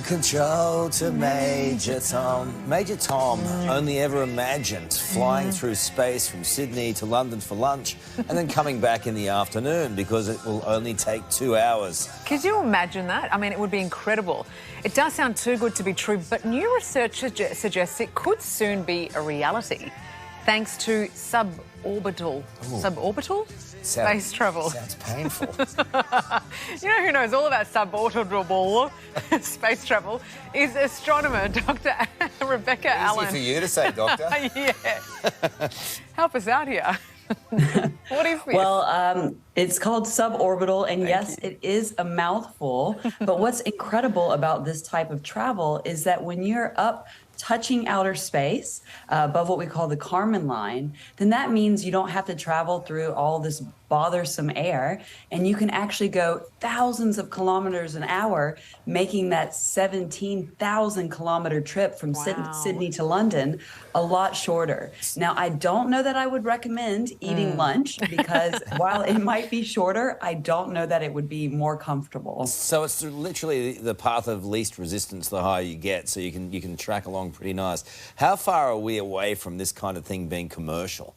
control to Major Tom. Major Tom only ever imagined flying through space from Sydney to London for lunch and then coming back in the afternoon because it will only take 2 hours. Could you imagine that? I mean, it would be incredible. It does sound too good to be true, but new research suggests it could soon be a reality thanks to suborbital space travel. Sounds painful. You know who knows all about suborbital space travel is astronomer Dr. Rebecca Allen. Easy for you to say, Doctor. Yeah. Help us out here. What is this? Well, it's called suborbital, and yes, it is a mouthful. But what's incredible about this type of travel is that when you're up touching outer space above what we call the Kármán line, then that means you don't have to travel through all this bothersome air, and you can actually go thousands of kilometers an hour, making that 17,000 kilometer trip from Sydney to London a lot shorter. Now, I don't know that I would recommend eating lunch because while it might be shorter, I don't know that it would be more comfortable. So it's literally the path of least resistance the higher you get, so you can track along pretty nice. How far are we away from this kind of thing being commercial?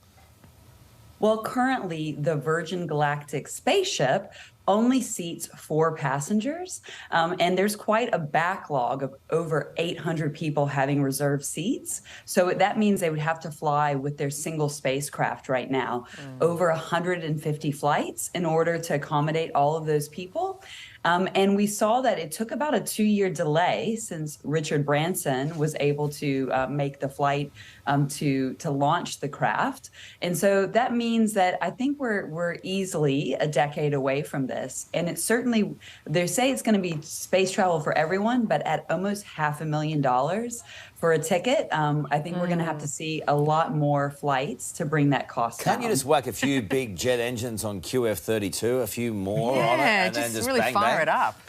Well, currently, the Virgin Galactic spaceship only seats 4 passengers, and there's quite a backlog of over 800 people having reserved seats. So that means they would have to fly with their single spacecraft right now, over 150 flights in order to accommodate all of those people. And we saw that it took about a 2-year delay since Richard Branson was able to make the flight to launch the craft. And so that means that I think we're easily a decade away from this. And it's certainly, they say it's going to be space travel for everyone, but at almost $500,000 for a ticket, I think we're going to have to see a lot more flights to bring that cost down. Can't you just whack a few big jet engines on QF32, a few more on it, and then just really bang, fire bang? it up.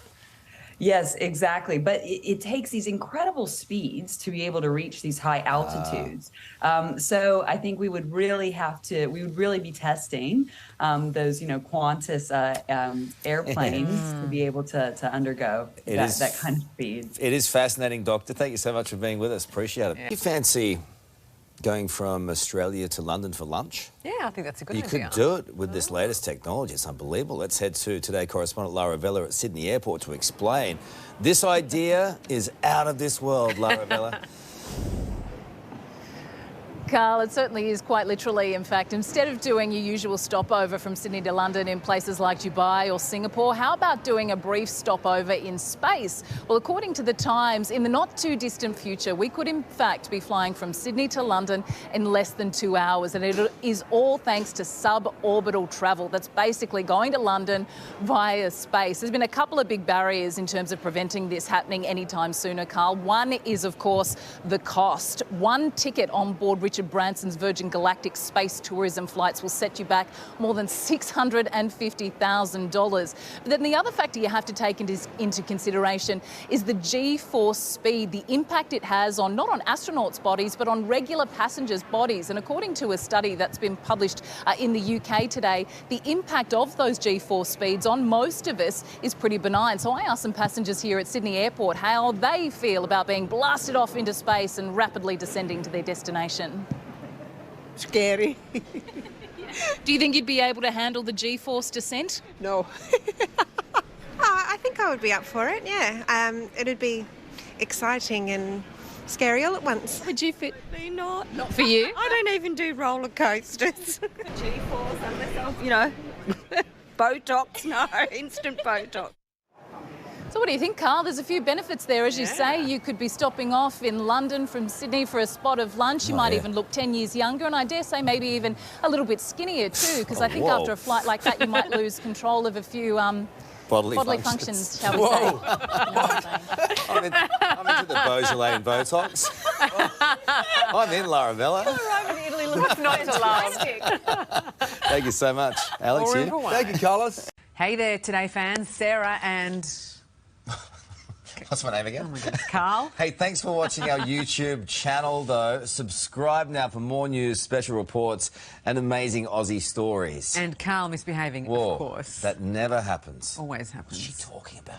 Yes, exactly. But it takes these incredible speeds to be able to reach these high altitudes. So I think we would really be testing those, Qantas airplanes to be able to undergo that kind of speed. It is fascinating, Doctor. Thank you so much for being with us. Appreciate it. Yeah. You fancy going from Australia to London for lunch? Yeah, I think that's a good idea. You could do it with this latest technology. It's unbelievable. Let's head to Today correspondent Lara Vella at Sydney Airport to explain. This idea is out of this world, Lara Vella. Carl, it certainly is quite literally. In fact, instead of doing your usual stopover from Sydney to London in places like Dubai or Singapore, how about doing a brief stopover in space? Well, according to the Times, in the not too distant future, we could in fact be flying from Sydney to London in less than 2 hours. And it is all thanks to suborbital travel. That's basically going to London via space. There's been a couple of big barriers in terms of preventing this happening anytime sooner, Carl. One is, of course, the cost. One ticket on board Richard Branson's Virgin Galactic space tourism flights will set you back more than $650,000. But then the other factor you have to take into consideration is the G-force speed, the impact it has on not on astronauts' bodies, but on regular passengers' bodies. And according to a study that's been published in the UK today, the impact of those G-force speeds on most of us is pretty benign. So I asked some passengers here at Sydney Airport how they feel about being blasted off into space and rapidly descending to their destination. Scary. Do you think you'd be able to handle the G-force descent? No. I think I would be up for it, yeah. It'd be exciting and scary all at once. Would you fit? Not For you? I don't even do roller coasters. G-force unless Botox, no, instant Botox. So what do you think, Carl? There's a few benefits there. As you say, you could be stopping off in London from Sydney for a spot of lunch. You might even look 10 years younger, and I dare say maybe even a little bit skinnier too, because I think after a flight like that you might lose control of a few bodily functions, shall we say. You know what I'm saying? I'm into the Beaujolais and Botox. I'm in, Lara Vella. I'm in Italy. Look, not to laugh. Thank you so much, Alex. Thank you, Carlos. Hey there, Today fans. Sarah and... What's my name again? Oh my God, Carl. Hey, thanks for watching our YouTube channel, though. Subscribe now for more news, special reports, and amazing Aussie stories. And Carl misbehaving, Whoa, of course. That never happens. Always happens. What's she talking about?